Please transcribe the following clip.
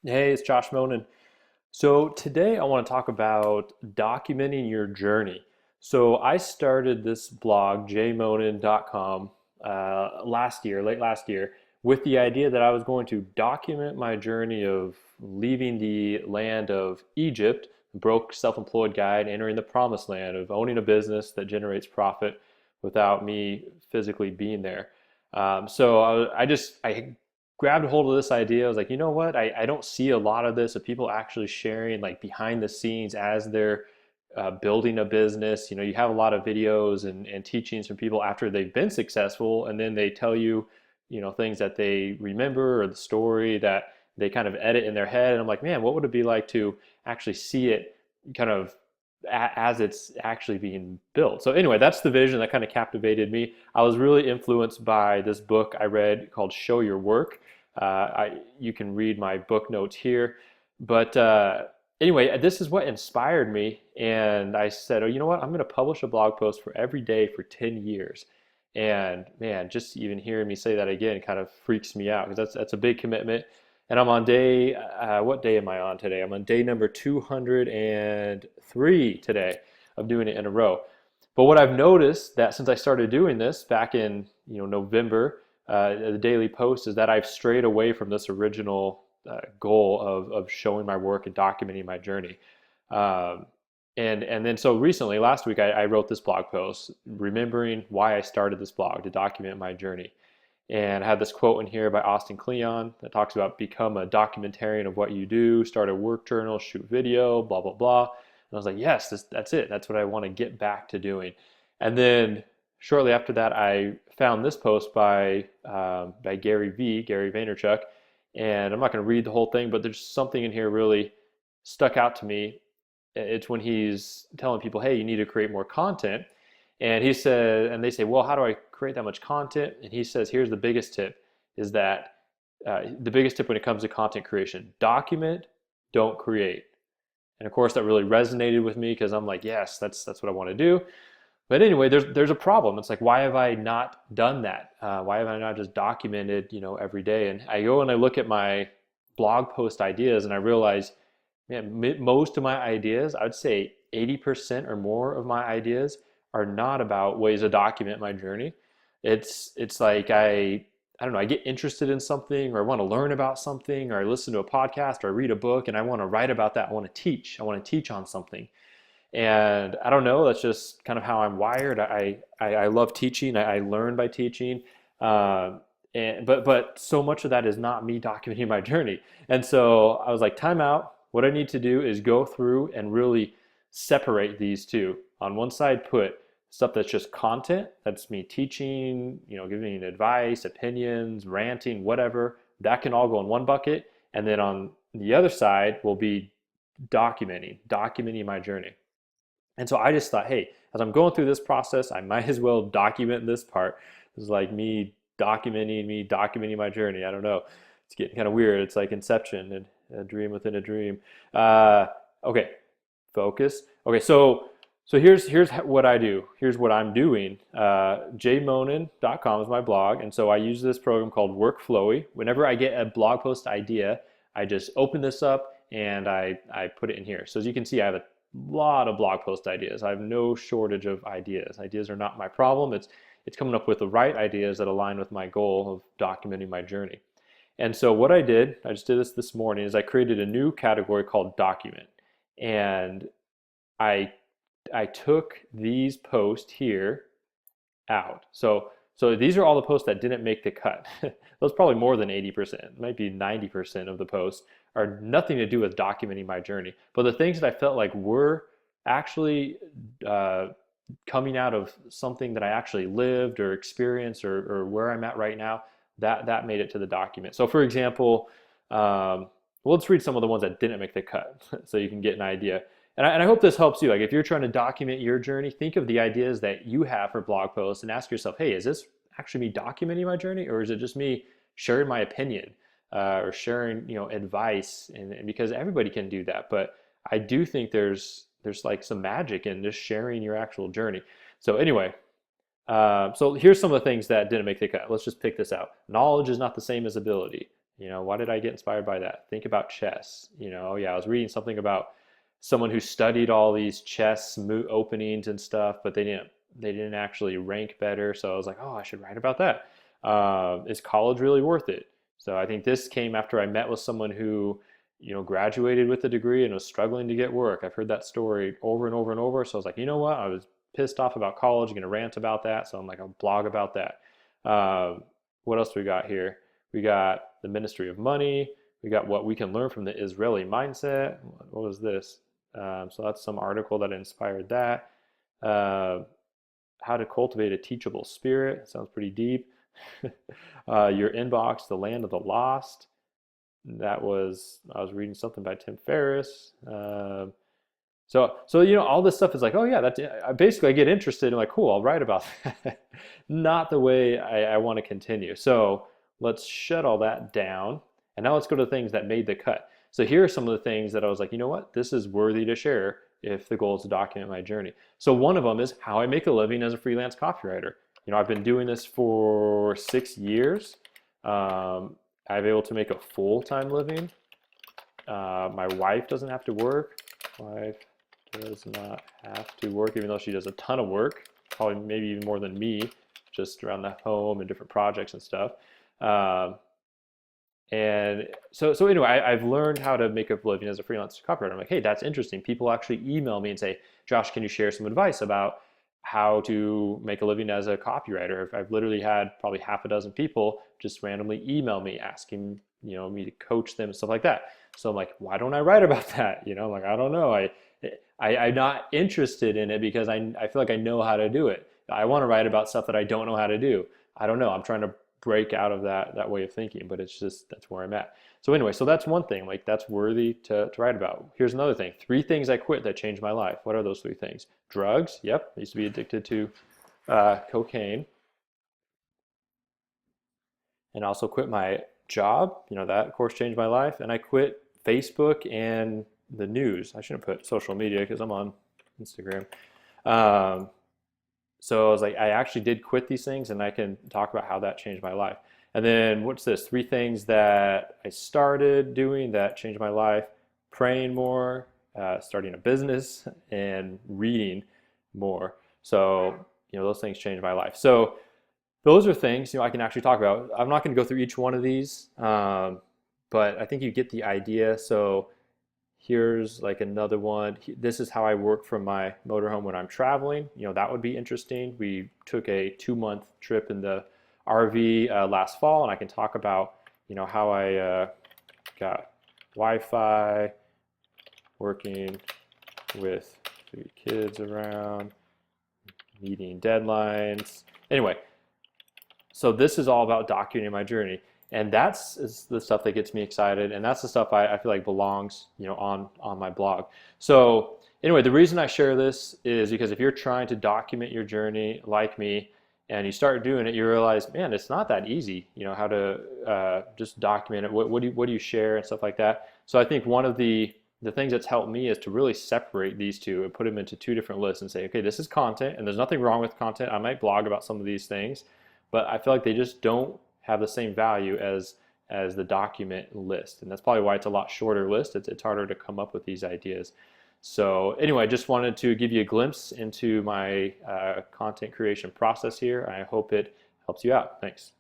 Hey, it's Josh Monin. So today I want to talk about documenting your journey. So I started this blog, jmonin.com, last year, late last year, with the idea that I was going to document my journey of leaving the land of Egypt, broke self-employed guy, and entering the promised land of owning a business that generates profit without me physically being there. I grabbed a hold of this idea. I was like, you know what? I don't see a lot of this of people actually sharing like behind the scenes as they're building a business. You know, you have a lot of videos and teachings from people after they've been successful, and then they tell you, things that they remember or the story that they kind of edit in their head. And I'm like, man, what would it be like to actually see it kind of as it's actually being built? So anyway, that's the vision that kind of captivated me. I was really influenced by this book I read called Show Your Work. You can read my book notes here. But anyway, this is what inspired me. And I said, oh, you know what? I'm going to publish a blog post for every day for 10 years. And man, just even hearing me say that again kind of freaks me out because that's a big commitment. And I'm on what day am I on today? I'm on day number 203 today of doing it in a row. But what I've noticed that since I started doing this back in November, the daily post is that I've strayed away from this original goal of showing my work and documenting my journey. Um, and then so recently, last week, I wrote this blog post remembering why I started this blog to document my journey. And I had this quote in here by Austin Kleon that talks about become a documentarian of what you do, start a work journal, shoot video, blah, blah, blah. And I was like, yes, that's it. That's what I want to get back to doing. And then shortly after that, I found this post by Gary Vaynerchuk. And I'm not going to read the whole thing, but there's something in here really stuck out to me. It's when he's telling people, hey, you need to create more content. And he said, and they say, well, how do I create that much content? And he says, here's the biggest tip is that the biggest tip when it comes to content creation, document, don't create. And of course, that really resonated with me because I'm like, yes, that's what I want to do. But anyway, there's a problem. It's like, why have I not done that? Why have I not just documented, every day? And I go and I look at my blog post ideas and I realize, man, most of my ideas, I would say 80% or more of my ideas are not about ways to document my journey. It's like I don't know, I get interested in something or I want to learn about something or I listen to a podcast or I read a book and I want to write about that. I want to teach. I want to teach on something. And I don't know, that's just kind of how I'm wired. I love teaching. I learn by teaching. But so much of that is not me documenting my journey. And so I was like, time out. What I need to do is go through and really separate these two. On one side, put stuff that's just content. That's me teaching, giving advice, opinions, ranting, whatever. That can all go in one bucket. And then on the other side will be documenting my journey. And so I just thought, hey, as I'm going through this process, I might as well document this part. It's like me documenting my journey. I don't know. It's getting kind of weird. It's like Inception and a dream within a dream. Okay, focus. Okay, so here's what I do. Here's what I'm doing. Jmonin.com is my blog, and so I use this program called Workflowy. Whenever I get a blog post idea, I just open this up and I put it in here. So as you can see, I have a lot of blog post ideas. I have no shortage of ideas. Ideas are not my problem. It's coming up with the right ideas that align with my goal of documenting my journey. And so what I just did this morning, is I created a new category called document. And I I took these posts here out. So these are all the posts that didn't make the cut. Those probably more than 80%, might be 90% of the posts are nothing to do with documenting my journey. But the things that I felt like were actually uh, coming out of something that I actually lived or experienced or where I'm at right now, that made it to the document. So for example, well, let's read some of the ones that didn't make the cut so you can get an idea. And I hope this helps you. Like if you're trying to document your journey, think of the ideas that you have for blog posts and ask yourself, hey, is this actually me documenting my journey or is it just me sharing my opinion or sharing, advice? And because everybody can do that. But I do think there's like some magic in just sharing your actual journey. So anyway, so here's some of the things that didn't make the cut. Let's just pick this out. Knowledge is not the same as ability. Why did I get inspired by that? Think about chess. Oh yeah, I was reading something about someone who studied all these chess openings and stuff, but they didn't actually rank better. So I was like, oh, I should write about that. Is college really worth it? So I think this came after I met with someone who, graduated with a degree and was struggling to get work. I've heard that story over and over and over. So I was like, you know what? I was pissed off about college, going to rant about that. So I'm like, I'll blog about that. What else do we got here? We got the Ministry of Money. We got what we can learn from the Israeli mindset. What was this? So that's some article that inspired that. How to cultivate a teachable spirit. Sounds pretty deep. Your inbox, the land of the lost. I was reading something by Tim Ferriss. So all this stuff is like, oh yeah, I get interested and like, cool, I'll write about that. Not the way I want to continue. So let's shut all that down. And now let's go to the things that made the cut. So here are some of the things that I was like, you know what, this is worthy to share if the goal is to document my journey. So one of them is how I make a living as a freelance copywriter. I've been doing this for 6 years. I'm able to make a full-time living. My wife doesn't have to work. Wife does not have to work, even though she does a ton of work, probably maybe even more than me, just around the home and different projects and stuff. And so anyway, I've learned how to make a living as a freelance copywriter. I'm like, hey, that's interesting. People actually email me and say, Josh, can you share some advice about how to make a living as a copywriter? I've literally had probably half a dozen people just randomly email me asking, me to coach them and stuff like that. So I'm like, why don't I write about that? I'm like, I don't know. I'm not interested in it because I feel like I know how to do it. I want to write about stuff that I don't know how to do. I don't know. I'm trying to break out of that way of thinking, but it's just, that's where I'm at. So anyway, so that's one thing, like that's worthy to write about. Here's another thing. 3 things I quit that changed my life. What are those 3 things? Drugs. Yep. I used to be addicted to cocaine. And also quit my job. That of course changed my life. And I quit Facebook and the news. I shouldn't put social media because I'm on Instagram. So I was like, I actually did quit these things, and I can talk about how that changed my life. And then what's this? 3 things that I started doing that changed my life: praying more, starting a business, and reading more. So, those things changed my life. So those are things, I can actually talk about. I'm not going to go through each one of these, but I think you get the idea. So here's like another one. This is how I work from my motorhome when I'm traveling. That would be interesting. We took a 2-month trip in the RV last fall, and I can talk about, how I got Wi-Fi, working with 3 kids around, meeting deadlines. Anyway, so this is all about documenting my journey. And that's the stuff that gets me excited, and that's the stuff I feel like belongs, on my blog. So anyway, the reason I share this is because if you're trying to document your journey like me, and you start doing it, you realize, man, it's not that easy, how to just document it. What do you share and stuff like that. So I think one of the things that's helped me is to really separate these two and put them into 2 different lists and say, okay, this is content, and there's nothing wrong with content. I might blog about some of these things, but I feel like they just don't have the same value as the document list. And that's probably why it's a lot shorter list. It's harder to come up with these ideas. So anyway, I just wanted to give you a glimpse into my content creation process here. I hope it helps you out. Thanks.